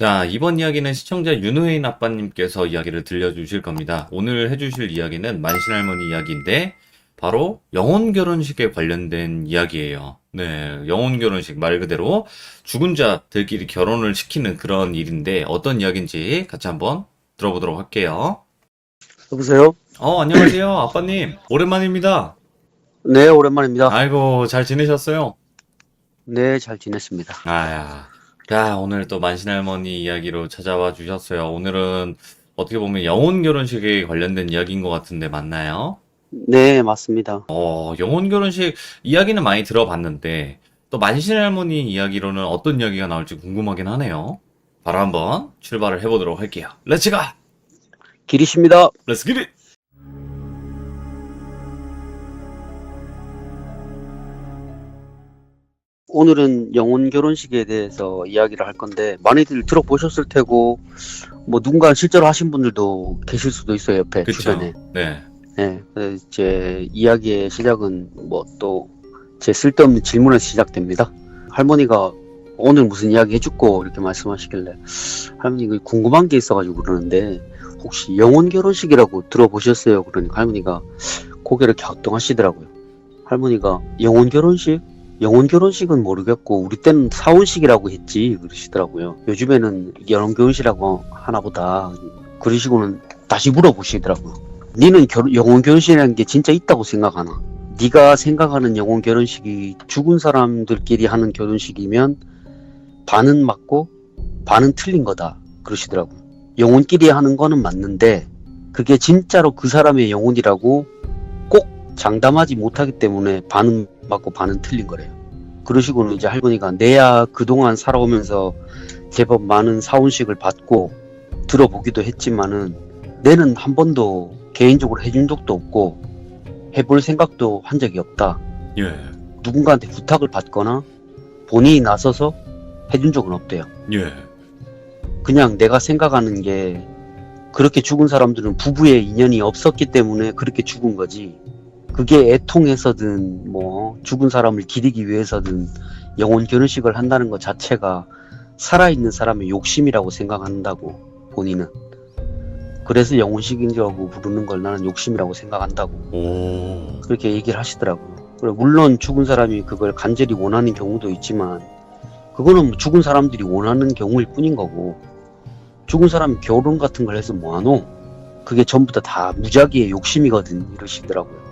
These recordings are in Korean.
자, 이번 이야기는 시청자 윤호인 아빠님께서 이야기를 들려주실 겁니다. 오늘 해주실 이야기는 만신할머니 이야기인데, 바로 영혼 결혼식에 관련된 이야기예요. 네, 영혼 결혼식 말 그대로 죽은 자들끼리 결혼을 시키는 그런 일인데, 어떤 이야기인지 같이 한번 들어보도록 할게요. 여보세요? 안녕하세요, 아빠님. 오랜만입니다. 네, 오랜만입니다. 아이고, 잘 지내셨어요? 네, 잘 지냈습니다. 자, 오늘 또 만신할머니 이야기로 찾아와 주셨어요. 오늘은 어떻게 보면 영혼 결혼식에 관련된 이야기인 것 같은데 맞나요? 네, 맞습니다. 영혼 결혼식 이야기는 많이 들어봤는데 또 만신할머니 이야기로는 어떤 이야기가 나올지 궁금하긴 하네요. 바로 한번 출발을 해보도록 할게요. 렛츠 가! 길이십니다. 렛츠 기릿! 오늘은 영혼 결혼식에 대해서 이야기를 할 건데, 많이들 들어보셨을 테고, 뭐, 누군가 실제로 하신 분들도 계실 수도 있어요, 옆에, 그쵸? 주변에. 네. 네, 그래서 제 이야기의 시작은 뭐, 또, 제 쓸데없는 질문에서 시작됩니다. 할머니가 오늘 무슨 이야기 해줄고, 이렇게 말씀하시길래, 할머니가 궁금한 게 있어가지고 그러는데, 혹시 영혼 결혼식이라고 들어보셨어요? 그러니까 할머니가 고개를 갸우뚱하시더라고요. 할머니가 영혼 결혼식? 영혼 결혼식은 모르겠고 우리 때는 사혼식이라고 했지 그러시더라고요. 요즘에는 영혼 결혼식이라고 하나보다 그러시고는 다시 물어보시더라고요. 니는 영혼 결혼식이라는 게 진짜 있다고 생각하나? 네가 생각하는 영혼 결혼식이 죽은 사람들끼리 하는 결혼식이면 반은 맞고 반은 틀린 거다 그러시더라고요. 영혼끼리 하는 거는 맞는데 그게 진짜로 그 사람의 영혼이라고 꼭 장담하지 못하기 때문에 반은 맞고 반은 틀린 거래요. 그러시고는 이제 할머니가 내야 그동안 살아오면서 제법 많은 사혼식을 받고 들어보기도 했지만은 내는 한 번도 개인적으로 해준 적도 없고 해볼 생각도 한 적이 없다. 예. 누군가한테 부탁을 받거나 본인이 나서서 해준 적은 없대요. 예. 그냥 내가 생각하는 게 그렇게 죽은 사람들은 부부의 인연이 없었기 때문에 그렇게 죽은 거지. 그게 애통해서든 뭐 죽은 사람을 기리기 위해서든 영혼 결혼식을 한다는 것 자체가 살아있는 사람의 욕심이라고 생각한다고 본인은. 그래서 영혼식이라고 부르는 걸 나는 욕심이라고 생각한다고 오. 그렇게 얘기를 하시더라고요. 그리고 물론 죽은 사람이 그걸 간절히 원하는 경우도 있지만 그거는 뭐 죽은 사람들이 원하는 경우일 뿐인 거고 죽은 사람이 결혼 같은 걸 해서 뭐하노? 그게 전부 다 무작위의 욕심이거든 이러시더라고요.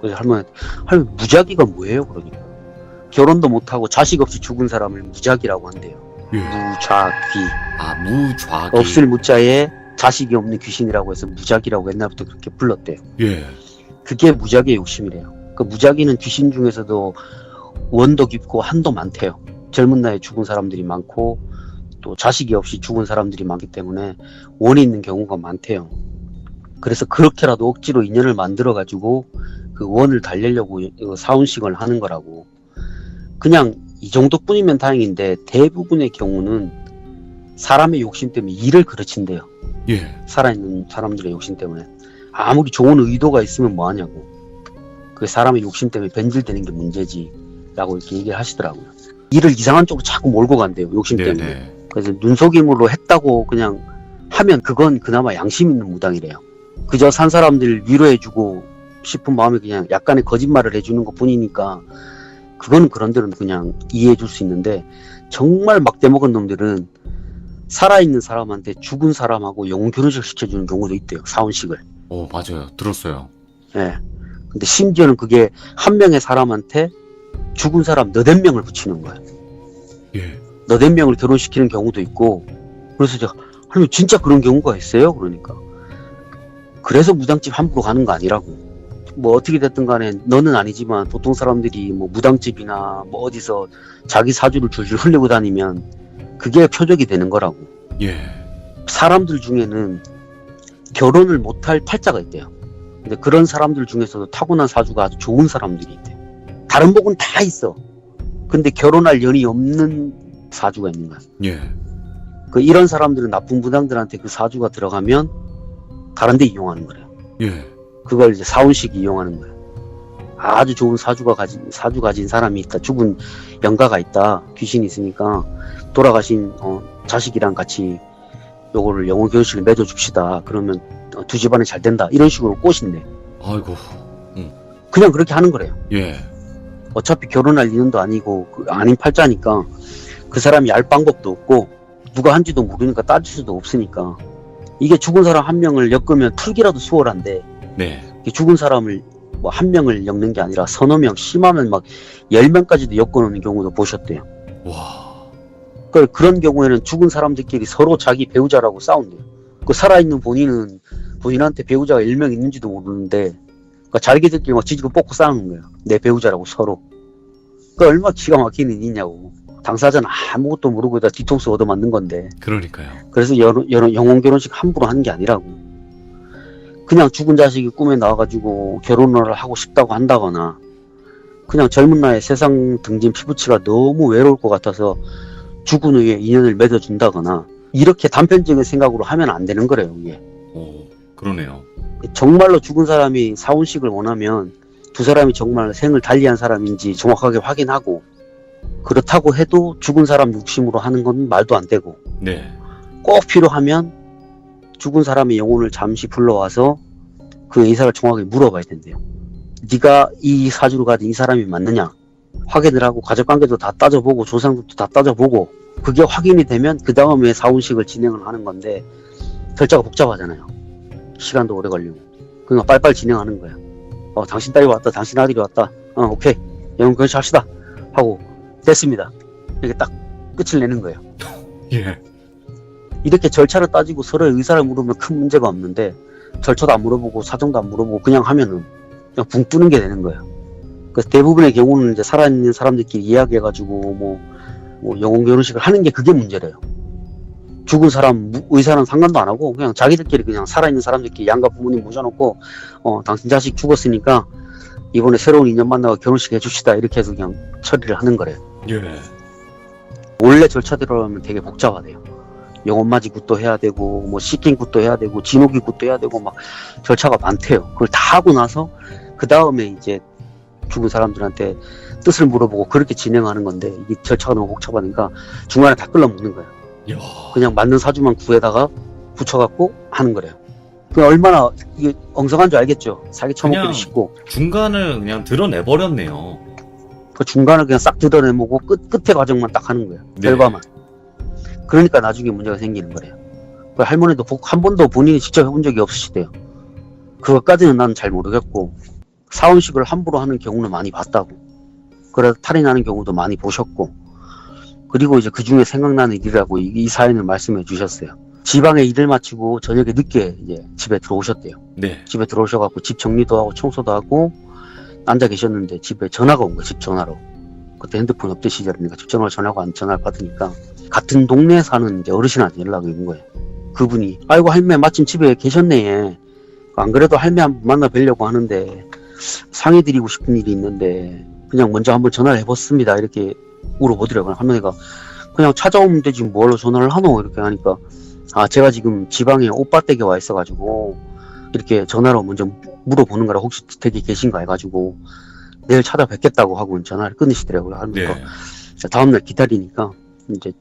그래서 할머니 무작위가 뭐예요? 그러니까 결혼도 못하고 자식 없이 죽은 사람을 무작위라고 한대요. 예. 무작위. 무좌기. 없을 무자에 자식이 없는 귀신이라고 해서 무작위라고 옛날부터 그렇게 불렀대요. 예. 그게 무작위의 욕심이래요. 그 무작위는 귀신 중에서도 원도 깊고 한도 많대요. 젊은 나이에 죽은 사람들이 많고 또 자식이 없이 죽은 사람들이 많기 때문에 원이 있는 경우가 많대요. 그래서 그렇게라도 억지로 인연을 만들어 가지고 그 원을 달래려고 사혼식을 하는 거라고. 그냥 이 정도뿐이면 다행인데 대부분의 경우는 사람의 욕심 때문에 일을 그르친대요. 예. 살아있는 사람들의 욕심 때문에. 아무리 좋은 의도가 있으면 뭐하냐고. 그 사람의 욕심 때문에 변질되는 게 문제지 라고 이렇게 얘기를 하시더라고요. 일을 이상한 쪽으로 자꾸 몰고 간대요. 욕심 때문에. 네네. 그래서 눈속임으로 했다고 그냥 하면 그건 그나마 양심 있는 무당이래요. 그저 산 사람들 위로해주고 싶은 마음에 그냥 약간의 거짓말을 해주는 것 뿐이니까 그거는 그런 데는 그냥 이해해줄 수 있는데 정말 막대먹은 놈들은 살아있는 사람한테 죽은 사람하고 영혼 결혼식 시켜주는 경우도 있대요. 사혼식을. 맞아요. 들었어요. 예. 근데 심지어는 그게 한 명의 사람한테 죽은 사람 너댓 명을 붙이는 거야. 예. 너댓 명을 결혼시키는 경우도 있고. 그래서 제가 할머니 진짜 그런 경우가 있어요? 그러니까 그래서 무당집 함부로 가는 거 아니라고. 뭐 어떻게 됐든 간에 너는 아니지만 보통 사람들이 뭐 무당집이나 뭐 어디서 자기 사주를 줄줄 흘리고 다니면 그게 표적이 되는 거라고. 예. 사람들 중에는 결혼을 못할 팔자가 있대요. 근데 그런 사람들 중에서도 타고난 사주가 아주 좋은 사람들이 있대요. 다른 복은 다 있어. 근데 결혼할 연이 없는 사주가 있는 거야. 예. 이런 사람들은 나쁜 무당들한테 그 사주가 들어가면 다른 데 이용하는 거래요. 예. 그걸 이제 사혼식 이용하는 거예요. 아주 좋은 사주 가진 사람이 있다. 죽은 영가가 있다. 귀신이 있으니까 돌아가신 자식이랑 같이 요거를 영혼 결혼식을 맺어줍시다. 그러면 두 집안이 잘 된다. 이런 식으로 꼬신대. 아이고. 그냥 그렇게 하는 거래요. 예. 어차피 결혼할 인연도 아니고 아닌 팔자니까 그 사람이 알 방법도 없고 누가 한지도 모르니까 따질 수도 없으니까 이게 죽은 사람 한 명을 엮으면 풀기라도 수월한데 네. 죽은 사람을 뭐 한 명을 엮는 게 아니라 서너 명, 심하면 막 10명까지도 엮어놓는 경우도 보셨대요. 와. 그런 경우에는 죽은 사람들끼리 서로 자기 배우자라고 싸운대요. 그 살아있는 본인한테 배우자가 1명 있는지도 모르는데 그러니까 자기들끼리 막 지지고 뽑고 싸우는 거예요. 내 배우자라고 서로. 얼마나 기가 막히는 일이냐고. 당사자는 아무것도 모르고 다 뒤통수 얻어맞는 건데. 그러니까요. 그래서 영혼 결혼식 함부로 하는 게 아니라고. 그냥 죽은 자식이 꿈에 나와가지고 결혼을 하고 싶다고 한다거나 그냥 젊은 나이에 세상 등진 피부치가 너무 외로울 것 같아서 죽은 후에 인연을 맺어준다거나 이렇게 단편적인 생각으로 하면 안 되는 거래요. 이게. 오, 그러네요. 정말로 죽은 사람이 사혼식을 원하면 두 사람이 정말 생을 달리한 사람인지 정확하게 확인하고 그렇다고 해도 죽은 사람 욕심으로 하는 건 말도 안 되고 네. 꼭 필요하면 죽은 사람의 영혼을 잠시 불러와서 그 의사를 정확하게 물어봐야 된대요. 네가 이 사주를 가진 이 사람이 맞느냐 확인을 하고 가족관계도 다 따져보고 조상들도 다 따져보고 그게 확인이 되면 그 다음에 사혼식을 진행을 하는 건데 절차가 복잡하잖아요. 시간도 오래 걸리고 그냥 빨리빨리 진행하는 거야. 당신 딸이 왔다, 당신 아들이 왔다, 오케이 영혼 결혼식 합시다 하고 됐습니다. 이렇게 딱 끝을 내는 거예요. 예. 이렇게 절차를 따지고 서로의 의사를 물으면 큰 문제가 없는데 절차도 안 물어보고 사정도 안 물어보고 그냥 하면은 그냥 붕 뜨는 게 되는 거예요. 그래서 대부분의 경우는 이제 살아있는 사람들끼리 이야기해가지고 뭐 영혼 결혼식을 하는 게 그게 문제래요. 죽은 사람 의사는 상관도 안 하고 그냥 자기들끼리 그냥 살아있는 사람들끼리 양가 부모님 모셔놓고 당신 자식 죽었으니까 이번에 새로운 인연 만나고 결혼식 해줍시다 이렇게 해서 그냥 처리를 하는 거래요. 예. 원래 절차대로 하면 되게 복잡하대요. 영혼맞이 굿도 해야 되고 뭐 시킹 굿도 해야 되고 진호기 굿도 해야 되고 막 절차가 많대요. 그걸 다 하고 나서 그 다음에 이제 죽은 사람들한테 뜻을 물어보고 그렇게 진행하는 건데 이게 절차가 너무 복잡하니까 중간에 다 끌어먹는 거예요. 이야. 그냥 맞는 사주만 구해다가 붙여갖고 하는 거래요. 그 얼마나 이게 엉성한 줄 알겠죠. 사기 쳐먹기도 그냥 쉽고 중간을 그냥 드러내버렸네요. 그 중간을 그냥 싹 드러내보고 끝에 과정만 딱 하는 거예요. 네. 결과만. 그러니까 나중에 문제가 생기는 거래요. 그 할머니도 한 번도 본인이 직접 해본 적이 없으시대요. 그것까지는 난 잘 모르겠고 사혼식을 함부로 하는 경우는 많이 봤다고. 그래서 탈인하는 경우도 많이 보셨고 그리고 이제 그 중에 생각나는 일이라고 이 사연을 말씀해 주셨어요. 지방에 일을 마치고 저녁에 늦게 이제 집에 들어오셨대요. 네. 집에 들어오셔갖고 집 정리도 하고 청소도 하고 앉아 계셨는데 집에 전화가 온 거예요. 집 전화로. 그때 핸드폰 없던 시절이니까 집 전화를 받으니까 같은 동네에 사는 이제 어르신한테 연락이 온 거예요. 그분이 아이고 할매 마침 집에 계셨네. 안 그래도 할매 한번 만나 뵈려고 하는데 상의 드리고 싶은 일이 있는데 그냥 먼저 한번 전화를 해봤습니다. 이렇게 물어보더라고요. 할머니가 그냥 찾아오면 되지 뭘로 전화를 하노 이렇게 하니까 제가 지금 지방에 오빠 댁에 와 있어가지고 이렇게 전화로 먼저 물어보는 거라 혹시 댁에 계신가 해가지고 내일 찾아뵙겠다고 하고 전화를 끊으시더라고요. 할머니가. 네. 다음날 기다리니까 이제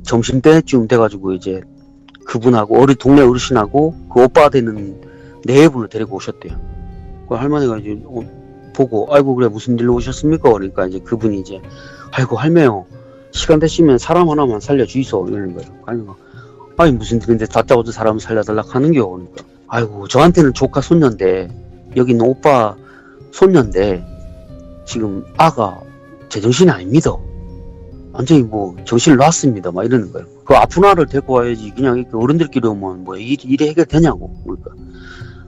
점심때쯤 돼가지고 이제 그분하고 동네 어르신하고 그 오빠 되는 네 분을 데리고 오셨대요. 그 할머니가 이제 보고 아이고 그래 무슨 일로 오셨습니까? 그러니까 이제 그분이 이제 아이고 할매요 시간 되시면 사람 하나만 살려주이소 이러는 거예요. 할머니가 아니 무슨 일인데 다짜고짜 사람 살려달라 하는겨. 그러니까 아이고 저한테는 조카 손녀인데 여기는 오빠 손녀인데 지금 아가 제정신이 아닙니다. 완전히 뭐 정신을 놨습니다. 막 이러는 거예요. 그 아픈 아를 데리고 와야지 그냥 이렇게 어른들끼리 오면 뭐 일이 해결되냐고. 그러니까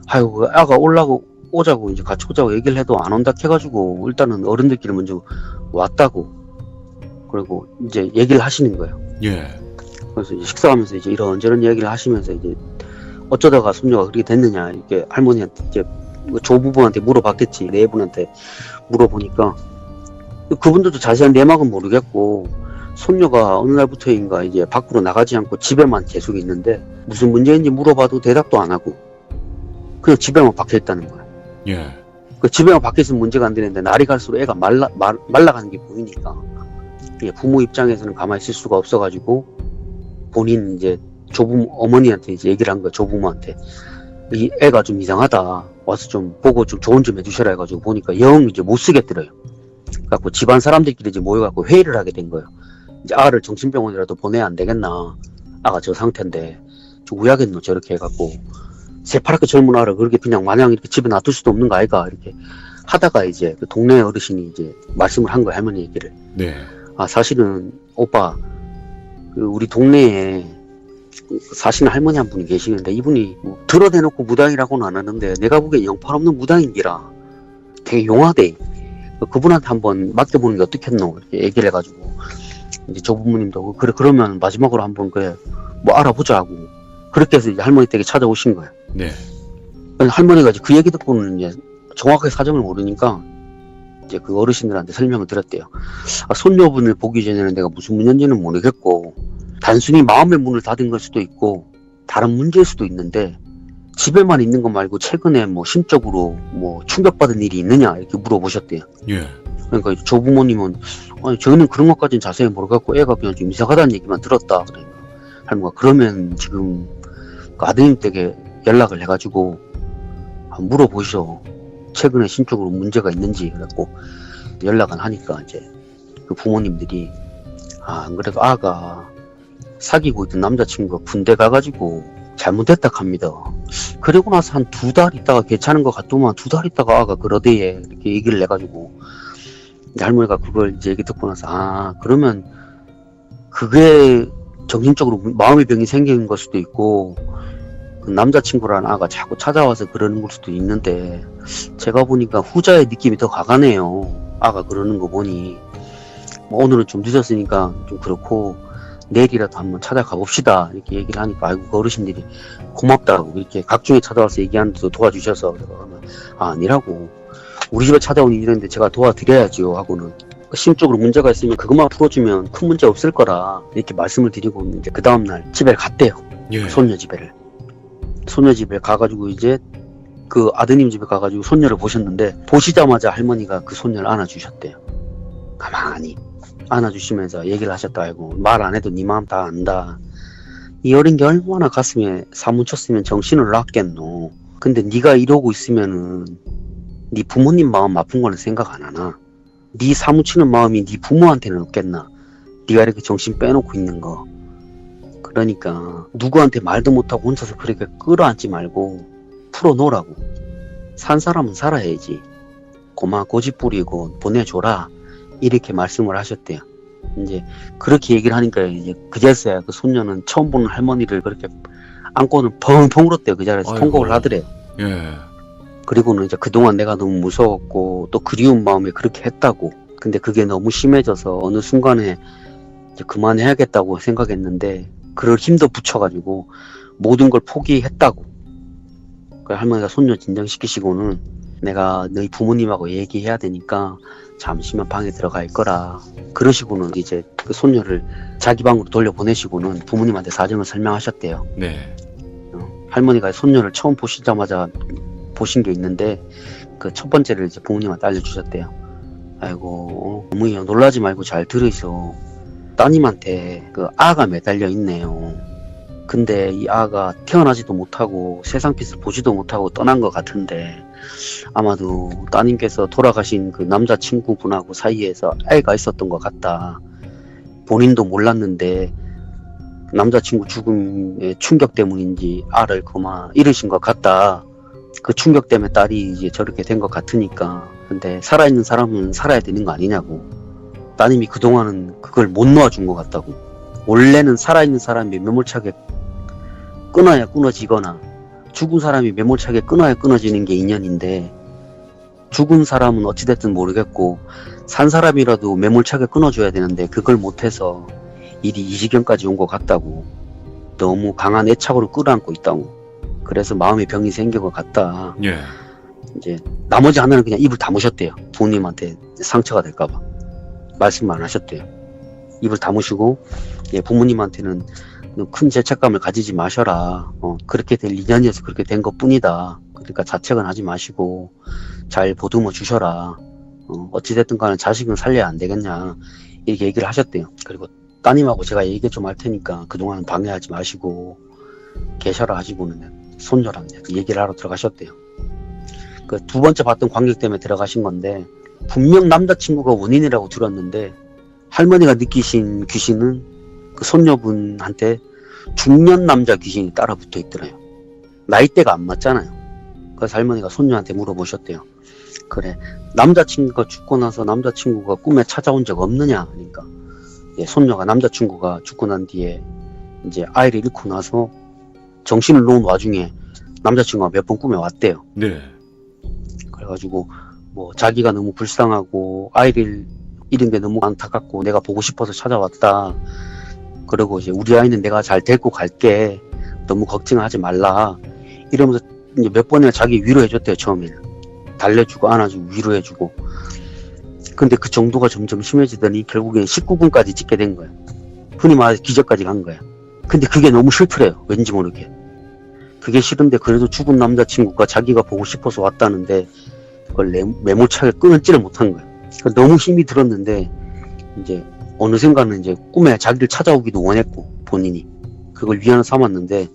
아이고 그 아가 오자고 이제 같이 오자고 얘기를 해도 안 온다 해가지고 일단은 어른들끼리 먼저 왔다고. 그리고 이제 얘기를 하시는 거예요. 예. 그래서 이제 식사하면서 이제 이런저런 얘기를 하시면서 이제 어쩌다가 손녀가 그렇게 됐느냐 이렇게 할머니한테 이제 조부부한테 물어봤겠지. 네 분한테 물어보니까 그분들도 자세한 내막은 모르겠고 손녀가 어느 날부터인가 이제 밖으로 나가지 않고 집에만 계속 있는데 무슨 문제인지 물어봐도 대답도 안 하고 그냥 집에만 박혀 있다는 거야. 예. 그 집에만 밖에 있으면 문제가 안 되는데 날이 갈수록 애가 말라가는 게 보이니까 예, 부모 입장에서는 가만히 있을 수가 없어가지고 본인 이제 조부모 어머니한테 이제 얘기를 한 거야. 조부모한테 이 애가 좀 이상하다 와서 좀 보고 좀 조언 좀 해주셔라 해가지고 보니까 영 이제 못 쓰겠더래요. 그래갖고 집안 사람들끼리 이제 모여갖고 회의를 하게 된 거예요. 이제 아를 정신병원이라도 보내야 안 되겠나. 아가 저 상태인데 좀 우야겠노 저렇게 해갖고 새파랗게 젊은 아를 그렇게 그냥 마냥 이렇게 집에 놔둘 수도 없는 거 아이가 이렇게 하다가 이제 그 동네 어르신이 이제 말씀을 한 거야. 할머니 얘기를. 네. 아 사실은 오빠 그 우리 동네에 사시는 할머니 한 분이 계시는데 이분이 뭐 드러내놓고 무당이라고는 안 하는데 내가 보기엔 영팔없는 무당인기라 되게 용하대. 그분한테 한번 맡겨보는 게 어떻겠노 이렇게 얘기를 해가지고 이제 조부모님도 그래 그러면 마지막으로 한번 그래 뭐 알아보자 하고 그렇게 해서 이제 할머니 댁에 찾아오신 거예요. 네. 할머니가 이제 그 얘기 듣고는 이제 정확하게 사정을 모르니까 이제 그 어르신들한테 설명을 드렸대요. 아, 손녀분을 보기 전에는 내가 무슨 문제인지는 모르겠고 단순히 마음의 문을 닫은 걸 수도 있고 다른 문제일 수도 있는데 집에만 있는 거 말고 최근에 뭐 심적으로 뭐 충격받은 일이 있느냐 이렇게 물어보셨대요. 예. 그러니까 조부모님은 아니 저희는 그런 것까지는 자세히 모르겠고 애가 그냥 좀 이상하다는 얘기만 들었다. 그러니까 할머니가 그러면 지금 그 아드님 댁에 연락을 해가지고 한번 물어보시오. 최근에 심적으로 문제가 있는지. 그래갖고 연락을 하니까 이제 그 부모님들이 아, 안 그래도 아가 사귀고 있던 남자친구가 군대 가가지고 잘못했다 합니다. 그리고 나서 한 2달 있다가 괜찮은 것 같더만 2달 있다가 아가 그러대에 이렇게 얘기를 해가지고 할머니가 그걸 이제 얘기 듣고 나서 아 그러면 그게 정신적으로 마음의 병이 생긴 걸 수도 있고 그 남자친구라는 아가 자꾸 찾아와서 그러는 걸 수도 있는데 제가 보니까 후자의 느낌이 더 강하네요. 아가 그러는 거 보니 뭐 오늘은 좀 늦었으니까 좀 그렇고 내일이라도 한번 찾아가 봅시다 이렇게 얘기를 하니까 아이고 그 어르신들이 고맙다고 이렇게 각종에 찾아와서 얘기하는데도 도와주셔서 그러면 아 아니라고 우리 집에 찾아온 일인데 제가 도와드려야지요 하고는 심적으로 문제가 있으면 그것만 풀어주면 큰 문제 없을 거라 이렇게 말씀을 드리고 이제 그 다음날 집에 갔대요. 예. 그 손녀 집에 가가지고 이제 그 아드님 집에 가가지고 손녀를 보셨는데 보시자마자 할머니가 그 손녀를 안아주셨대요. 가만히 안아주시면서 얘기를 하셨다 알고 말 안 해도 네 마음 다 안다. 이 어린 게 얼마나 가슴에 사무쳤으면 정신을 놨겠노. 근데 네가 이러고 있으면은 네 부모님 마음 아픈 거는 생각 안 하나. 네 사무치는 마음이 네 부모한테는 없겠나. 네가 이렇게 정신 빼놓고 있는 거. 그러니까 누구한테 말도 못하고 혼자서 그렇게 끌어안지 말고 풀어놓으라고. 산 사람은 살아야지. 고마 고집 부리고 보내줘라. 이렇게 말씀을 하셨대요. 이제 그렇게 얘기를 하니까 이제 그제서야 그 손녀는 처음 보는 할머니를 그렇게 안고는 펑펑 울었대요. 그 자리에서 아이고. 통곡을 하더래요. 예. 그리고는 이제 그동안 내가 너무 무서웠고 또 그리운 마음에 그렇게 했다고. 근데 그게 너무 심해져서 어느 순간에 이제 그만해야겠다고 생각했는데 그럴 힘도 붙여가지고 모든 걸 포기했다고. 그 할머니가 손녀 진정시키시고는 내가 너희 부모님하고 얘기해야 되니까 잠시만 방에 들어가 있거라. 그러시고는 이제 그 손녀를 자기 방으로 돌려보내시고는 부모님한테 사정을 설명하셨대요. 네. 할머니가 손녀를 처음 보시자마자 보신 게 있는데 그 첫 번째를 이제 부모님한테 알려주셨대요. 아이고 어머니 놀라지 말고 잘 들으셔. 따님한테 그 아가 매달려 있네요. 근데 이 아가 태어나지도 못하고 세상 빛을 보지도 못하고 떠난 것 같은데 아마도 따님께서 돌아가신 그 남자친구분하고 사이에서 애가 있었던 것 같다. 본인도 몰랐는데 남자친구 죽음의 충격 때문인지 알을 그만 잃으신 것 같다. 그 충격 때문에 딸이 이제 저렇게 된 것 같으니까. 근데 살아있는 사람은 살아야 되는 거 아니냐고. 따님이 그동안은 그걸 못 놓아준 것 같다고. 원래는 살아있는 사람이 매몰차게 끊어야 끊어지거나 죽은 사람이 매몰차게 끊어야 끊어지는 게 인연인데 죽은 사람은 어찌됐든 모르겠고 산 사람이라도 매몰차게 끊어줘야 되는데 그걸 못해서 일이 이 지경까지 온 것 같다고. 너무 강한 애착으로 끌어안고 있다고. 그래서 마음의 병이 생긴 것 같다. 예. 이제 나머지 하나는 그냥 입을 다무셨대요. 부모님한테 상처가 될까봐 말씀만 안 하셨대요. 입을 다무시고 예, 부모님한테는 너큰 죄책감을 가지지 마셔라. 그렇게 될 인연이어서 그렇게 된 것뿐이다. 그러니까 자책은 하지 마시고 잘 보듬어 주셔라. 어찌됐든 간에 자식은 살려야 안 되겠냐. 이렇게 얘기를 하셨대요. 그리고 따님하고 제가 얘기 좀 할 테니까 그동안 방해하지 마시고 계셔라 하시고는 손녀랑 얘기를 하러 들어가셨대요. 그 두 번째 봤던 관객 때문에 들어가신 건데 분명 남자친구가 원인이라고 들었는데 할머니가 느끼신 귀신은 그 손녀분한테 중년 남자 귀신이 따라 붙어 있더래요. 나이대가 안 맞잖아요. 그래서 할머니가 손녀한테 물어보셨대요. 그래, 남자친구가 죽고 나서 남자친구가 꿈에 찾아온 적 없느냐 하니까 손녀가 남자친구가 죽고 난 뒤에 이제 아이를 잃고 나서 정신을 놓은 와중에 남자친구가 몇 번 꿈에 왔대요. 네. 그래가지고 뭐 자기가 너무 불쌍하고 아이를 잃은 게 너무 안타깝고 내가 보고 싶어서 찾아왔다. 그리고 이제 우리 아이는 내가 잘 데리고 갈게. 너무 걱정하지 말라. 이러면서 이제 몇 번이나 자기 위로해줬대요. 처음에는 달래주고 안아주고 위로해주고. 근데 그 정도가 점점 심해지더니 결국엔 19군까지 찍게 된 거예요. 흔히 말해서 기적까지 간 거예요. 근데 그게 너무 싫더래요. 왠지 모르게. 그게 싫은데 그래도 죽은 남자친구가 자기가 보고 싶어서 왔다는데 그걸 매몰차게 끊지를 못한 거예요. 그러니까 너무 힘이 들었는데 이제 어느샌가는 이제 꿈에 자기를 찾아오기도 원했고 본인이 그걸 위안을 삼았는데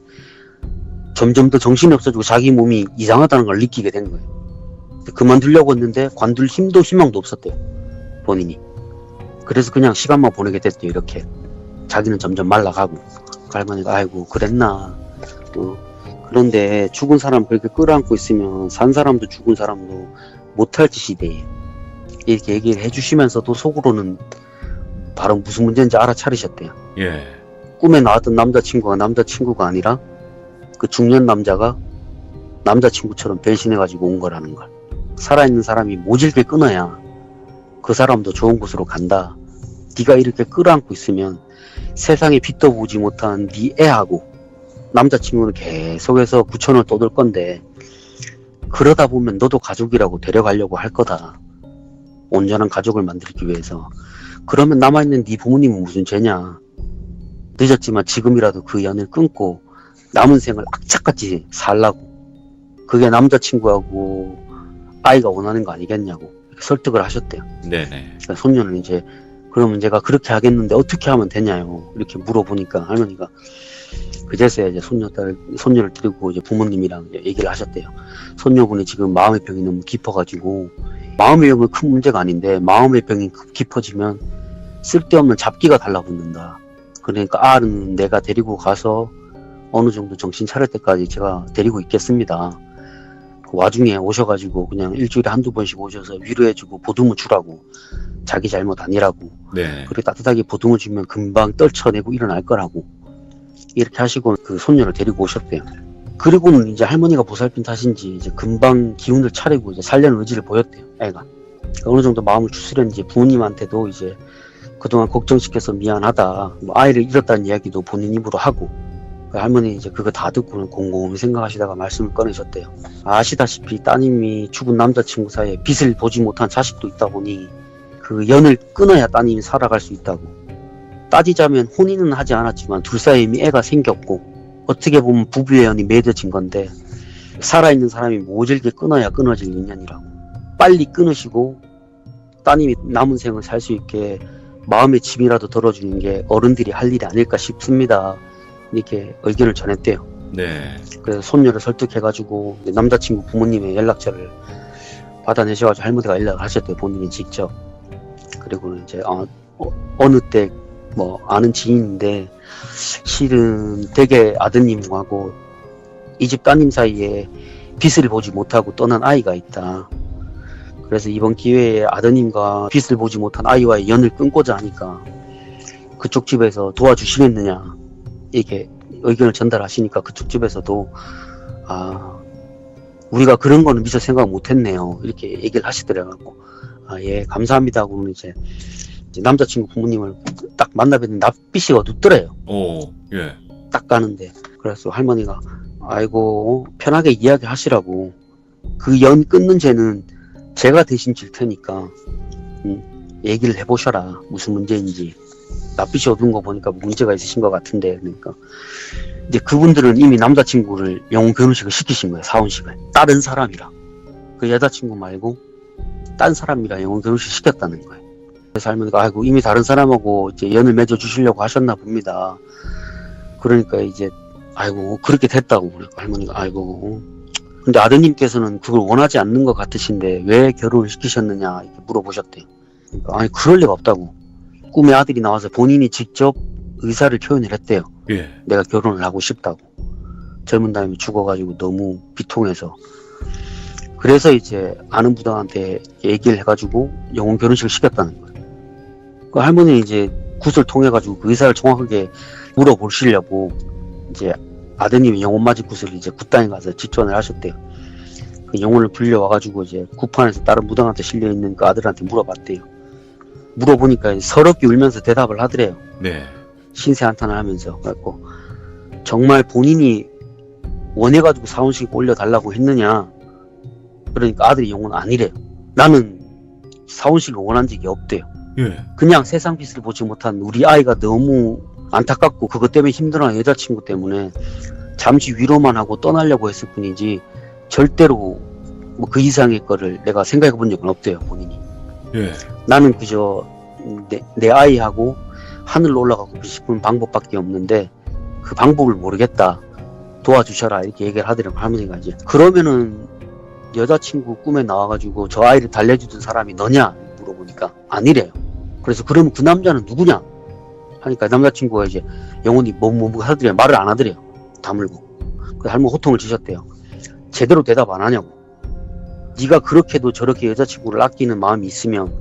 점점 더 정신이 없어지고 자기 몸이 이상하다는 걸 느끼게 된 거예요. 그만두려고 했는데 관둘 힘도 희망도 없었대요. 본인이. 그래서 그냥 시간만 보내게 됐대요. 이렇게. 자기는 점점 말라가고. 할머니가 아이고 그랬나. 그런데 죽은 사람 그렇게 끌어안고 있으면 산 사람도 죽은 사람도 못할 짓이 돼. 이렇게 얘기를 해주시면서도 속으로는 바로 무슨 문제인지 알아차리셨대요. 예. 꿈에 나왔던 남자친구가 아니라 그 중년 남자가 남자친구처럼 배신해가지고 온 거라는 걸. 살아있는 사람이 모질게 끊어야 그 사람도 좋은 곳으로 간다. 네가 이렇게 끌어안고 있으면 세상에 빛도 보지 못한 네 애하고 남자친구는 계속해서 구천을 떠들 건데 그러다 보면 너도 가족이라고 데려가려고 할 거다. 온전한 가족을 만들기 위해서. 그러면 남아있는 네 부모님은 무슨 죄냐. 늦었지만 지금이라도 그 연을 끊고 남은 생을 악착같이 살라고. 그게 남자친구하고 아이가 원하는 거 아니겠냐고 이렇게 설득을 하셨대요. 네네. 그러니까 손녀는 이제 그러면 제가 그렇게 하겠는데 어떻게 하면 되냐요 이렇게 물어보니까 할머니가 그제서야 이제 손녀를 데리고 이제 부모님이랑 이제 얘기를 하셨대요. 손녀분이 지금 마음의 병이 너무 깊어가지고 마음의 병은 큰 문제가 아닌데 마음의 병이 깊어지면 쓸데없는 잡기가 달라붙는다. 그러니까 아는 내가 데리고 가서 어느 정도 정신 차릴 때까지 제가 데리고 있겠습니다. 그 와중에 오셔가지고 그냥 일주일에 한두 번씩 오셔서 위로해주고 보듬어 주라고. 자기 잘못 아니라고. 네. 그렇게 따뜻하게 보듬어 주면 금방 떨쳐내고 일어날 거라고. 이렇게 하시고 그 손녀를 데리고 오셨대요. 그리고는 이제 할머니가 보살핀 탓인지 이제 금방 기운을 차리고 이제 살려는 의지를 보였대요. 애가. 어느 정도 마음을 추스렸는지 부모님한테도 이제 그동안 걱정시켜서 미안하다. 뭐 아이를 잃었다는 이야기도 본인 입으로 하고. 할머니 이제 그거 다 듣고는 곰곰이 생각하시다가 말씀을 꺼내셨대요. 아시다시피 따님이 죽은 남자친구 사이에 빛을 보지 못한 자식도 있다 보니 그 연을 끊어야 따님이 살아갈 수 있다고. 따지자면 혼인은 하지 않았지만 둘 사이에 이미 애가 생겼고 어떻게 보면 부부의 연이 맺어진 건데 살아있는 사람이 모질게 끊어야 끊어질 인연이라고. 빨리 끊으시고 따님이 남은 생을 살 수 있게 마음의 짐이라도 덜어주는 게 어른들이 할 일이 아닐까 싶습니다. 이렇게 의견을 전했대요. 네. 그래서 손녀를 설득해가지고 남자친구 부모님의 연락처를 받아내셔가지고 할머니가 연락을 하셨대요. 본인이 직접. 그리고 이제 어느 때 뭐 아는 지인인데 실은 댁의 아드님하고 이 집 따님 사이에 빛을 보지 못하고 떠난 아이가 있다. 그래서 이번 기회에 아드님과 빛을 보지 못한 아이와의 연을 끊고자 하니까 그쪽 집에서 도와주시겠느냐 이렇게 의견을 전달하시니까 그쪽 집에서도 우리가 그런 거는 미처 생각 못했네요 이렇게 얘기를 하시더라고요. 예 감사합니다 하고는 이제 남자친구 부모님을 딱 만나 뵀는데 낯빛이 어둡더래요. 예. 딱 가는데 그래서 할머니가 아이고 편하게 이야기하시라고. 그 연 끊는 죄는 제가 대신 질 테니까 얘기를 해보셔라 무슨 문제인지 낯빛이 어두운 거 보니까 문제가 있으신 것 같은데, 그러니까 이제 그분들은 이미 남자친구를 영혼 결혼식을 시키신 거예요. 사혼식을 다른 사람이랑, 그 여자친구 말고 딴 사람이랑 영혼 결혼식 시켰다는 거예요. 그래서 할머니가 아이고 이미 다른 사람하고 이제 연을 맺어 주시려고 하셨나 봅니다. 그러니까 이제 아이고 그렇게 됐다고. 그러니까 할머니가 아이고 근데 아드님께서는 그걸 원하지 않는 것 같으신데 왜 결혼을 시키셨느냐 이렇게 물어보셨대요. 그러니까 아니 그럴 리가 없다고. 꿈에 아들이 나와서 본인이 직접 의사를 표현을 했대요. 예. 내가 결혼을 하고 싶다고. 젊은 다음에 죽어가지고 너무 비통해서. 그래서 이제 아는 부당한테 얘기를 해가지고 영혼 결혼식을 시켰다는 거예요. 그 할머니 이제 굿을 통해가지고 그 의사를 정확하게 물어보시려고 이제 아드님이 영혼맞이 굿을 이제 굿당에 가서 직전을 하셨대요. 그 영혼을 불려와가지고 이제 굿판에서 다른 무당한테 실려있는 그 아들한테 물어봤대요. 물어보니까 서럽게 울면서 대답을 하더래요. 네. 신세 한탄을 하면서. 그래갖고 정말 본인이 원해가지고 사혼식 올려달라고 했느냐. 그러니까 아들이 영혼 아니래요. 나는 사혼식을 원한 적이 없대요. 예. 그냥 세상 빛을 보지 못한 우리 아이가 너무 안타깝고 그것 때문에 힘들어하는 여자친구 때문에 잠시 위로만 하고 떠나려고 했을 뿐이지 절대로 뭐 그 이상의 거를 내가 생각해 본 적은 없대요. 본인이. 예. 나는 그저 내 아이하고 하늘로 올라가고 싶은 방법밖에 없는데 그 방법을 모르겠다. 도와주셔라 이렇게 얘기를 하더라고요. 할머니가 이제 그러면은 여자친구 꿈에 나와가지고 저 아이를 달래주던 사람이 너냐 물어보니까 아니래요. 그래서 그러면 그 남자는 누구냐 하니까 남자친구가 이제 영혼이 뭐 하더래요. 말을 안 하더래요. 다물고. 그래서 할머니 호통을 치셨대요. 제대로 대답 안 하냐고. 네가 그렇게도 저렇게 여자친구를 아끼는 마음이 있으면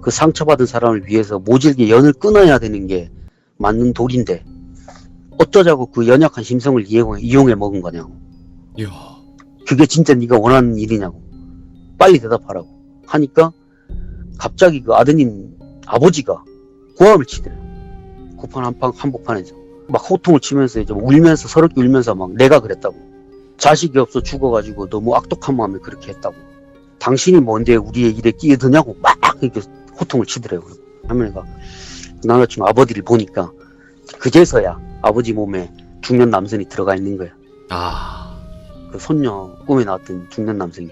그 상처받은 사람을 위해서 모질게 연을 끊어야 되는 게 맞는 도리인데 어쩌자고 그 연약한 심성을 이용해 먹은 거냐고. 이야. 그게 진짜 네가 원하는 일이냐고. 빨리 대답하라고 하니까 갑자기 그 아드님 아버지가 고함을 치더래요. 구판 한복판에서 막 호통을 치면서 이제 울면서 서럽게 울면서 막 내가 그랬다고. 자식이 없어 죽어가지고 너무 악독한 마음에 그렇게 했다고. 당신이 뭔데 우리의 일에 끼어드냐고 막 이렇게 호통을 치더래요. 할머니가 남자친구 아버지를 보니까 그제서야 아버지 몸에 중년 남성이 들어가 있는 거예요. 아. 그 손녀 꿈에 나왔던 중년 남성이.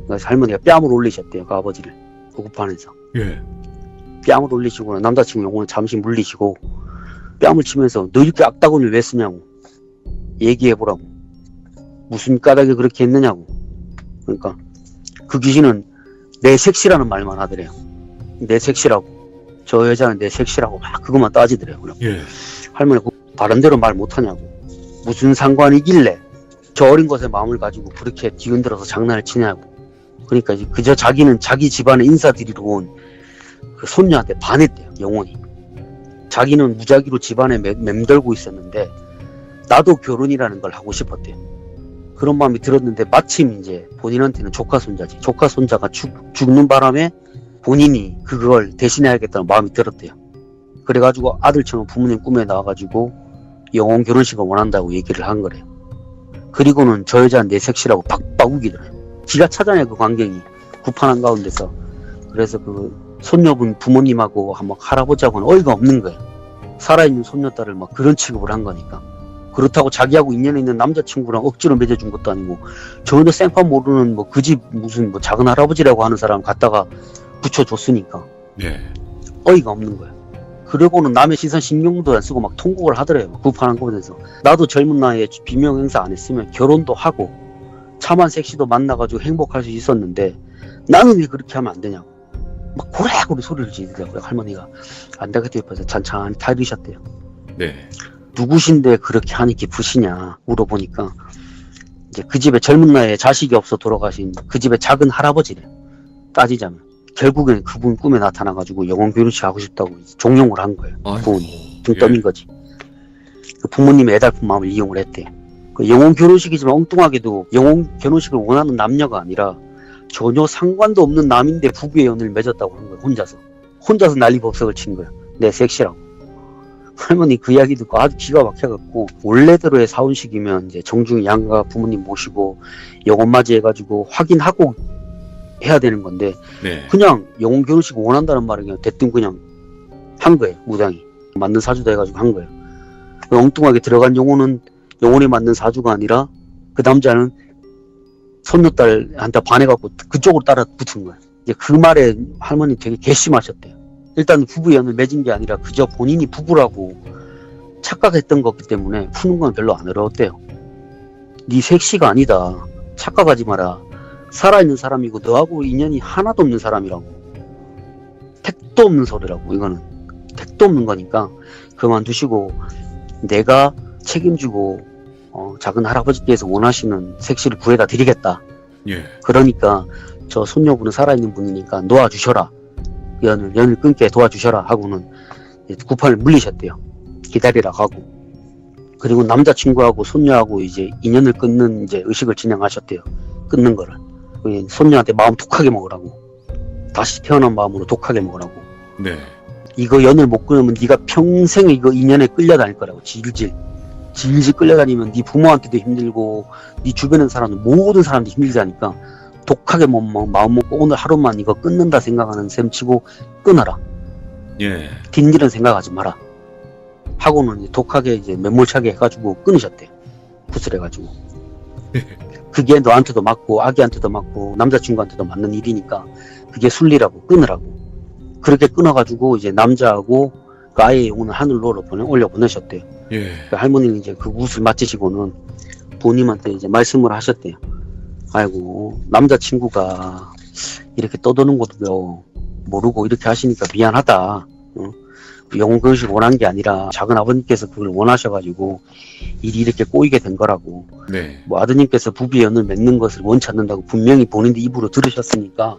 그래서 할머니가 뺨을 올리셨대요. 그 아버지를. 그 구판에서. 예. 뺨을 올리시고 남자친구 영혼을 잠시 물리시고 뺨을 치면서 너 이렇게 악다구니를 왜 쓰냐고. 얘기해보라고. 무슨 까닭에 그렇게 했느냐고. 그러니까 그 귀신은 내 색시라는 말만 하더래요. 내 색시라고. 저 여자는 내 색시라고 막 그것만 따지더래요. 예. 할머니가 바른대로 말 못하냐고. 무슨 상관이길래 저 어린 것에 마음을 가지고 그렇게 뒤흔들어서 장난을 치냐고. 그러니까 이제 그저 자기는 자기 집안에 인사드리러 온 그 손녀한테 반했대요. 영혼이. 자기는 무작위로 집안에 맴돌고 있었는데 나도 결혼이라는 걸 하고 싶었대요. 그런 마음이 들었는데 마침 이제 본인한테는 조카 손자지. 조카 손자가 죽는 바람에 본인이 그걸 대신해야겠다는 마음이 들었대요. 그래가지고 아들처럼 부모님 꿈에 나와가지고 영혼 결혼식을 원한다고 얘기를 한 거래요. 그리고는 저 여자는 내 색시라고 박박 우기더래요. 지가 찾아내 그 광경이 구판 한가운데서. 그래서 그 손녀분 부모님하고 막 할아버지하고는 어이가 없는 거예요. 살아있는 손녀딸을 막 그런 취급을 한 거니까. 그렇다고 자기하고 인연이 있는 남자친구랑 억지로 맺어준 것도 아니고 전혀 생판 모르는 뭐 그 집 무슨 뭐 작은 할아버지라고 하는 사람 갖다가 붙여줬으니까 예. 어이가 없는 거예요. 그러고는 남의 시선 신경도 안 쓰고 막 통곡을 하더래요. 구판한 곳에서. 나도 젊은 나이에 비명 행사 안 했으면 결혼도 하고 참한 섹시도 만나가지고 행복할 수 있었는데 나는 왜 그렇게 하면 안 되냐고. 막 고래고래 소리를 지르더라고요. 할머니가 안 되겠다 옆에서 잔잔히 타이르셨대요. 네. 누구신데 그렇게 한이 깊으시냐 물어보니까 이제 그 집에 젊은 나이에 자식이 없어 돌아가신 그 집의 작은 할아버지래. 따지자면 결국엔 그분 꿈에 나타나가지고 영혼 결혼식 하고 싶다고 종용을 한 거예요. 그분 등 떠민 거지. 그 부모님의 애달픈 마음을 이용을 했대. 그 영혼 결혼식이지만 엉뚱하게도 영혼 결혼식을 원하는 남녀가 아니라 전혀 상관도 없는 남인데 부부의 연을 맺었다고 한 거예요. 혼자서 난리법석을 친 거예요. 내 섹시라고. 할머니 그 이야기 듣고 아주 기가 막혀갖고 원래대로의 사혼식이면 이제 정중히 양가 부모님 모시고 영혼맞이 해가지고 확인하고 해야 되는 건데 네. 그냥 영혼 결혼식 원한다는 말이 그냥 대뜸 그냥 한 거예요. 무당이 맞는 사주다 해가지고 한 거예요. 엉뚱하게 들어간 영혼에 맞는 사주가 아니라 그 남자는 손녀딸한테 반해갖고 그쪽으로 따라 붙은 거예요. 이제 그 말에 할머니 되게 괘씸하셨대요. 일단 부부 연을 맺은 게 아니라 그저 본인이 부부라고 착각했던 거기 때문에 푸는 건 별로 안 어려웠대요. 네 색시가 아니다. 착각하지 마라. 살아있는 사람이고 너하고 인연이 하나도 없는 사람이라고. 택도 없는 소리라고. 이거는 택도 없는 거니까 그만두시고 내가 책임지고 작은 할아버지께서 원하시는 색시를 구해다 드리겠다. 예. 그러니까 저 손녀분은 살아있는 분이니까 놓아주셔라. 연을 끊게 도와주셔라 하고는 구판을 물리셨대요. 기다리라 하고. 그리고 남자친구하고 손녀하고 이제 인연을 끊는 이제 의식을 진행하셨대요. 끊는 거를. 손녀한테 마음 독하게 먹으라고. 다시 태어난 마음으로 독하게 먹으라고. 네. 이거 연을 못 끊으면 네가 평생 이거 인연에 끌려다닐 거라고. 질질 끌려다니면 네 부모한테도 힘들고 네 주변에 사람 모든 사람들이 힘들다니까 독하게 마음 먹고 오늘 하루만 이거 끊는다 생각하는 셈 치고 끊어라. 예. 뒷일은 생각하지 마라. 하고는 이제 독하게 이제 매몰차게 해가지고 끊으셨대요. 구슬해가지고. 그게 너한테도 맞고 아기한테도 맞고 남자친구한테도 맞는 일이니까 그게 순리라고 끊으라고. 그렇게 끊어가지고 이제 남자하고 그 아이의 영혼을 하늘로 올려보내셨대요. 예. 그 할머니는 이제 그 굿을 마치시고는 부모님한테 이제 말씀을 하셨대요. 아이고 남자친구가 이렇게 떠도는 것도 모르고 이렇게 하시니까 미안하다. 영혼 그릇을 원한 게 아니라 작은 아버님께서 그걸 원하셔가지고 일이 이렇게 꼬이게 된 거라고. 네. 뭐 아드님께서 부부의 연을 맺는 것을 원치 않는다고 분명히 본인들 입으로 들으셨으니까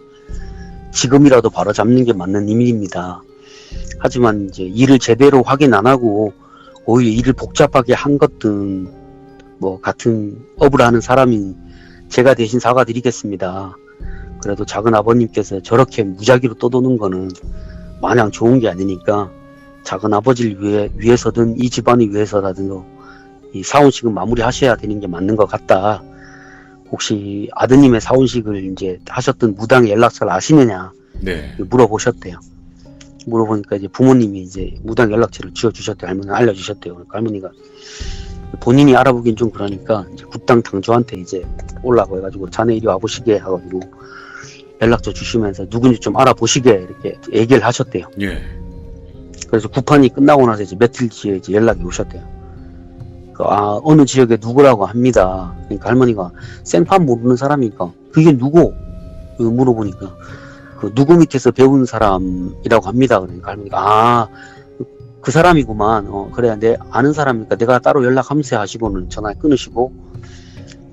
지금이라도 바로 잡는 게 맞는 일입니다. 하지만 이제 일을 제대로 확인 안 하고 오히려 일을 복잡하게 한 것든 뭐 같은 업을 하는 사람인 제가 대신 사과드리겠습니다. 그래도 작은 아버님께서 저렇게 무작위로 떠도는 거는 마냥 좋은 게 아니니까 작은 아버지를 위해서든 이 집안을 위해서라도 이 사혼식은 마무리하셔야 되는 게 맞는 것 같다. 혹시 아드님의 사혼식을 이제 하셨던 무당의 연락처를 아시느냐 네. 물어보셨대요. 물어보니까 이제 부모님이 이제 무당 연락처를 지어주셨대요. 할머니가 알려주셨대요. 그러니까 할머니가 본인이 알아보긴 좀 그러니까 이제 굿당 당조한테 이제 올라고 해가지고 자네 이리 와보시게 해가지고 연락처 주시면서 누군지 좀 알아보시게 이렇게 얘기를 하셨대요. 예. 그래서 구판이 끝나고 나서 이제 며칠 뒤에 이제 연락이 오셨대요. 어느 지역에 누구라고 합니다. 그러니까 할머니가 생판 모르는 사람이니까 그게 누구? 물어보니까 그 누구 밑에서 배운 사람이라고 합니다. 그러니까 할머니가 그 사람이구만. 그래 내 아는 사람이니까 내가 따로 연락하면서 하시고는 전화 끊으시고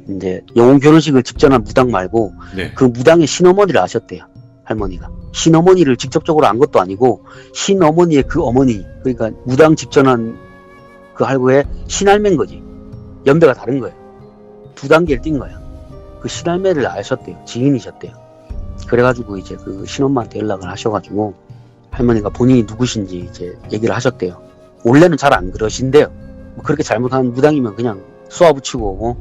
이제 영혼 결혼식을 직전한 무당 말고 네. 그 무당의 신어머니를 아셨대요. 할머니가 신어머니를 직접적으로 안 것도 아니고 신어머니의 그 어머니 그러니까 무당 직전한 그 할구의 신할매인 거지. 연배가 다른 거예요. 2단계를 뛴 거야. 그 신할매를 아셨대요. 지인이셨대요. 그래가지고 이제 그 신엄마한테 연락을 하셔가지고 할머니가 본인이 누구신지 이제 얘기를 하셨대요. 원래는 잘 안 그러신대요. 뭐 그렇게 잘못한 무당이면 그냥 쏘아붙이고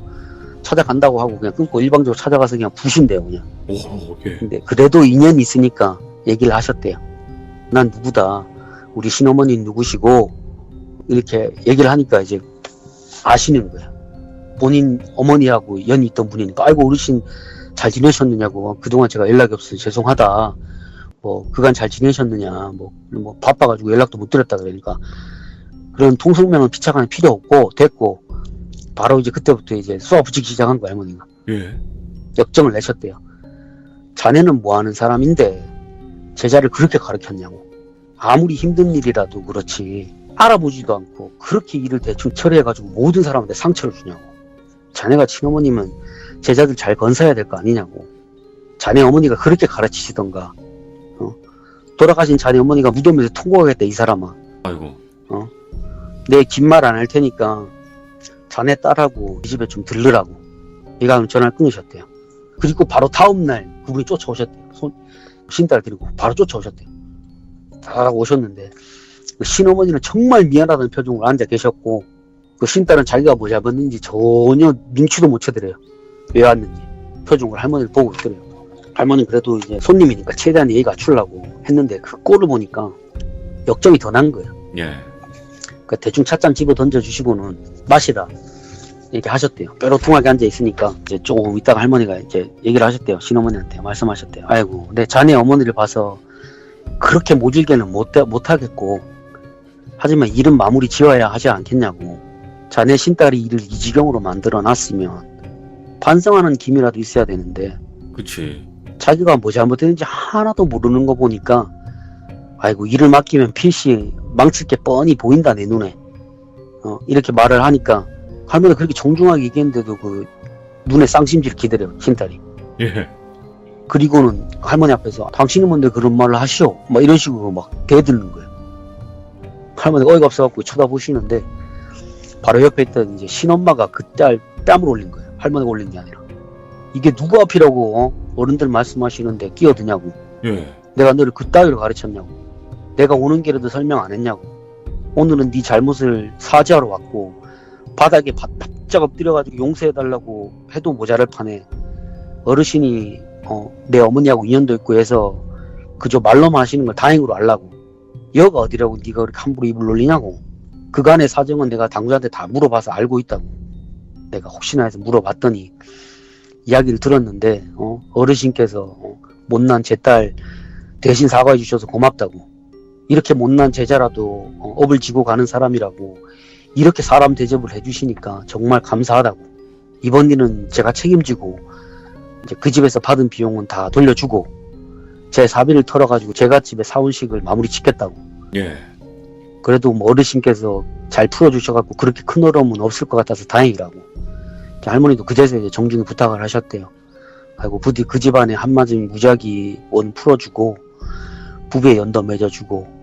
찾아간다고 하고 그냥 끊고 일방적으로 찾아가서 그냥 부신대요. 그냥. 오, 예. 근데 그래도 인연이 있으니까 얘기를 하셨대요. 난 누구다. 우리 신어머니는 누구시고 이렇게 얘기를 하니까 이제 아시는 거야. 본인 어머니하고 연이 있던 분이니까 아이고 어르신 잘 지내셨느냐고 그동안 제가 연락이 없어서 죄송하다. 뭐 그간 잘 지내셨느냐 뭐 바빠가지고 연락도 못 드렸다 그러니까 그런 통성명은 피차간에 필요 없고 됐고 바로 이제 그때부터 이제 쏘아붙이기 시작한 거야 할머니가. 예. 역정을 내셨대요. 자네는 뭐하는 사람인데 제자를 그렇게 가르쳤냐고. 아무리 힘든 일이라도 그렇지 알아보지도 않고 그렇게 일을 대충 처리해가지고 모든 사람한테 상처를 주냐고. 자네가 친어머니면 제자들 잘 건사해야 될 거 아니냐고. 자네 어머니가 그렇게 가르치시던가. 돌아가신 자네 어머니가 무덤에서 통곡하겠다 이 사람아. 아이고. 내 긴 말 안 할 테니까 자네 딸하고 이 집에 좀 들르라고. 얘가 전화를 끊으셨대요. 그리고 바로 다음날 그분이 쫓아오셨대요. 신딸 데리고 바로 쫓아오셨대요. 다 오셨는데 그 신어머니는 정말 미안하다는 표정으로 앉아 계셨고 그 신딸은 자기가 뭐 잡았는지 전혀 눈치도 못 채더래요. 왜 왔는지 표정을 할머니를 보고 있더래요. 할머니는 그래도 이제 손님이니까 최대한 예의 갖추려고 했는데 그 꼴을 보니까 역정이 더 난 거예요. 예. 그 대충 찻잔 집어 던져주시고는 마시라. 이렇게 하셨대요. 뾰로통하게 앉아있으니까, 이제 조금 있다가 할머니가 이제 얘기를 하셨대요. 신어머니한테 말씀하셨대요. 아이고, 내 자네 어머니를 봐서 그렇게 모질게는 못하겠고, 하지만 일은 마무리 지어야 하지 않겠냐고. 자네 신딸이 일을 이 지경으로 만들어 놨으면 반성하는 기미라도 있어야 되는데, 그치. 자기가 뭐 잘못했는지 하나도 모르는 거 보니까, 아이고, 일을 맡기면 필시 망칠 게 뻔히 보인다, 내 눈에. 이렇게 말을 하니까, 할머니가 그렇게 정중하게 얘기했는데도 그 눈에 쌍심지를 기대려요, 신딸이. 예. 그리고는 할머니 앞에서 당신은 뭔데 그런 말을 하시오? 막 이런 식으로 막 대드는 거예요. 할머니가 어이가 없어갖고 쳐다보시는데 바로 옆에 있던 이제 신엄마가 그 딸 뺨을 올린 거예요. 할머니가 올린 게 아니라. 이게 누구 앞이라고 어른들 말씀하시는데 끼어드냐고. 예. 내가 너를 그따위로 가르쳤냐고. 내가 오는 길에도 설명 안 했냐고. 오늘은 네 잘못을 사죄하러 왔고 바닥에 바짝 엎드려가지고 용서해달라고 해도 모자랄 판에 어르신이 내 어머니하고 인연도 있고 해서 그저 말로만 하시는 걸 다행으로 알라고. 여가 어디라고 네가 그렇게 함부로 입을 놀리냐고. 그간의 사정은 내가 당구자한테 다 물어봐서 알고 있다고. 내가 혹시나 해서 물어봤더니 이야기를 들었는데 어르신께서 못난 제 딸 대신 사과해 주셔서 고맙다고. 이렇게 못난 제자라도 업을 지고 가는 사람이라고 이렇게 사람 대접을 해주시니까 정말 감사하다고. 이번 일은 제가 책임지고 이제 그 집에서 받은 비용은 다 돌려주고 제 사비를 털어가지고 제가 집에 사원식을 마무리 짓겠다고. 예. 그래도 뭐 어르신께서 잘 풀어주셔갖고 그렇게 큰 어려움은 없을 것 같아서 다행이라고. 할머니도 그제서 이제 정중히 부탁을 하셨대요. 아이고 부디 그 집안에 한마디 무작위 원 풀어주고 부부의 연도 맺어주고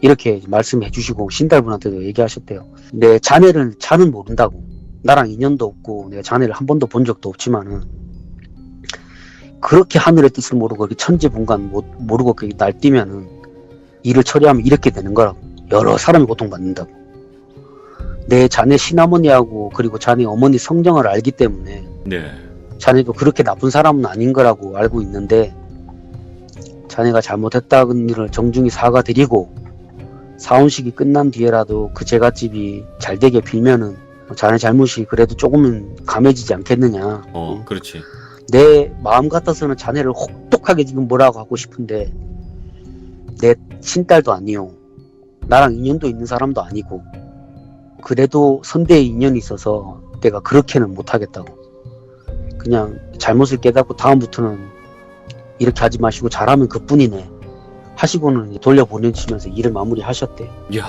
이렇게 말씀해 주시고 신달분한테도 얘기하셨대요. 내 자네는 모른다고. 나랑 인연도 없고 내가 자네를 한 번도 본 적도 없지만은 그렇게 하늘의 뜻을 모르고 천지분간 모르고 날뛰면은 일을 처리하면 이렇게 되는 거라고. 여러 사람이 고통받는다고. 내 자네 신어머니하고 그리고 자네 어머니 성정을 알기 때문에 네. 자네도 그렇게 나쁜 사람은 아닌 거라고 알고 있는데 자네가 잘못했다는 일을 정중히 사과드리고 사혼식이 끝난 뒤에라도 그 제갓집이 잘 되게 빌면은 자네 잘못이 그래도 조금은 감해지지 않겠느냐. 그렇지. 내 마음 같아서는 자네를 혹독하게 지금 뭐라고 하고 싶은데 내 친딸도 아니요. 나랑 인연도 있는 사람도 아니고 그래도 선대의 인연이 있어서 내가 그렇게는 못하겠다고. 그냥 잘못을 깨닫고 다음부터는 이렇게 하지 마시고 잘하면 그뿐이네 하시고는 돌려보내시면서 일을 마무리하셨대요. 이야.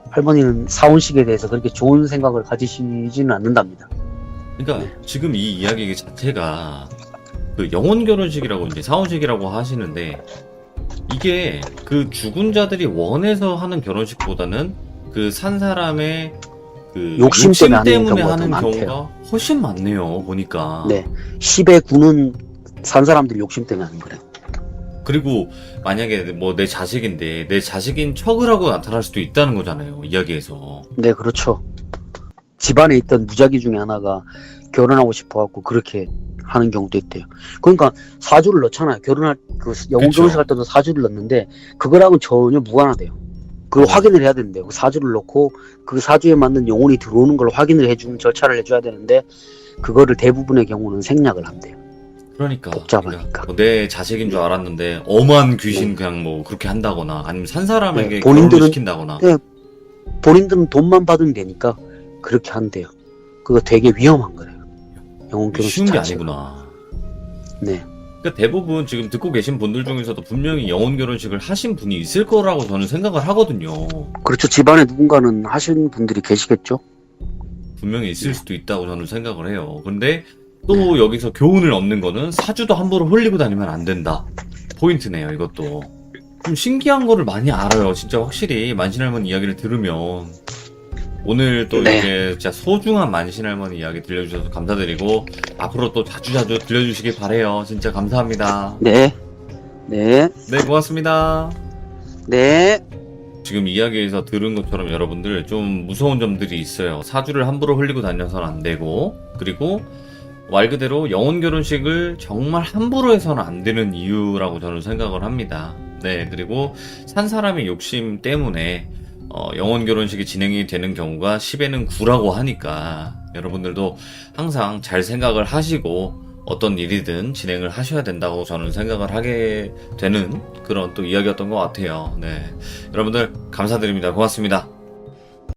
할머니는 사혼식에 대해서 그렇게 좋은 생각을 가지시지는 않는답니다. 그러니까 지금 이 이야기 자체가 그 영혼 결혼식이라고 이제 사혼식이라고 하시는데 이게 그 죽은 자들이 원해서 하는 결혼식보다는 그 산 사람의 그 욕심 때문에 하는 경우가 경우가 훨씬 많네요. 보니까. 네. 10의 9는 산 사람들이 욕심 때문에 하는 거래요. 그리고 만약에 뭐 내 자식인데 내 자식인 척을 하고 나타날 수도 있다는 거잖아요. 이야기에서. 네, 그렇죠. 집안에 있던 무작위 중에 하나가 결혼하고 싶어갖고 그렇게 하는 경우도 있대요. 그러니까 사주를 넣잖아요. 결혼할 그 영혼 그쵸. 결혼식 할 때도 사주를 넣는데 그거랑은 전혀 무관하대요. 그걸 확인을 해야 되는데요. 그 사주를 넣고 그 사주에 맞는 영혼이 들어오는 걸 확인을 해주는 절차를 해줘야 되는데 그거를 대부분의 경우는 생략을 한대요. 그러니까. 복잡하니까. 뭐내 자식인 줄 알았는데 엄한 귀신 그냥 뭐 그렇게 한다거나 아니면 산 사람에게 네, 결혼을 본인들은- 시킨다거나. 네, 본인들은 돈만 받으면 되니까 그렇게 한대요. 그거 되게 위험한 거래요. 영혼 결혼식 쉬운 게 자체가. 아니구나. 네. 그러니까 대부분 지금 듣고 계신 분들 중에서도 분명히 영혼 결혼식을 하신 분이 있을 거라고 저는 생각을 하거든요. 그렇죠. 집안에 누군가는 하시는 분들이 계시겠죠. 분명히 있을 수도 있다고 저는 생각을 해요. 근데 또 여기서 교훈을 얻는 거는 사주도 함부로 흘리고 다니면 안 된다. 포인트네요, 이것도. 좀 신기한 거를 많이 알아요. 진짜 확실히 만신할머니 이야기를 들으면. 오늘 또 네. 이렇게 진짜 소중한 만신할머니 이야기 들려주셔서 감사드리고 앞으로 또 자주자주 들려주시길 바래요. 진짜 감사합니다. 네. 네. 네, 고맙습니다. 네. 지금 이야기에서 들은 것처럼 여러분들 좀 무서운 점들이 있어요. 사주를 함부로 흘리고 다녀서는 안 되고, 그리고 말 그대로 영혼 결혼식을 정말 함부로 해서는 안 되는 이유라고 저는 생각을 합니다. 네, 그리고 산 사람의 욕심 때문에 영혼 결혼식이 진행이 되는 경우가 10에는 9라고 하니까 여러분들도 항상 잘 생각을 하시고 어떤 일이든 진행을 하셔야 된다고 저는 생각을 하게 되는 그런 또 이야기였던 것 같아요. 네, 여러분들 감사드립니다. 고맙습니다.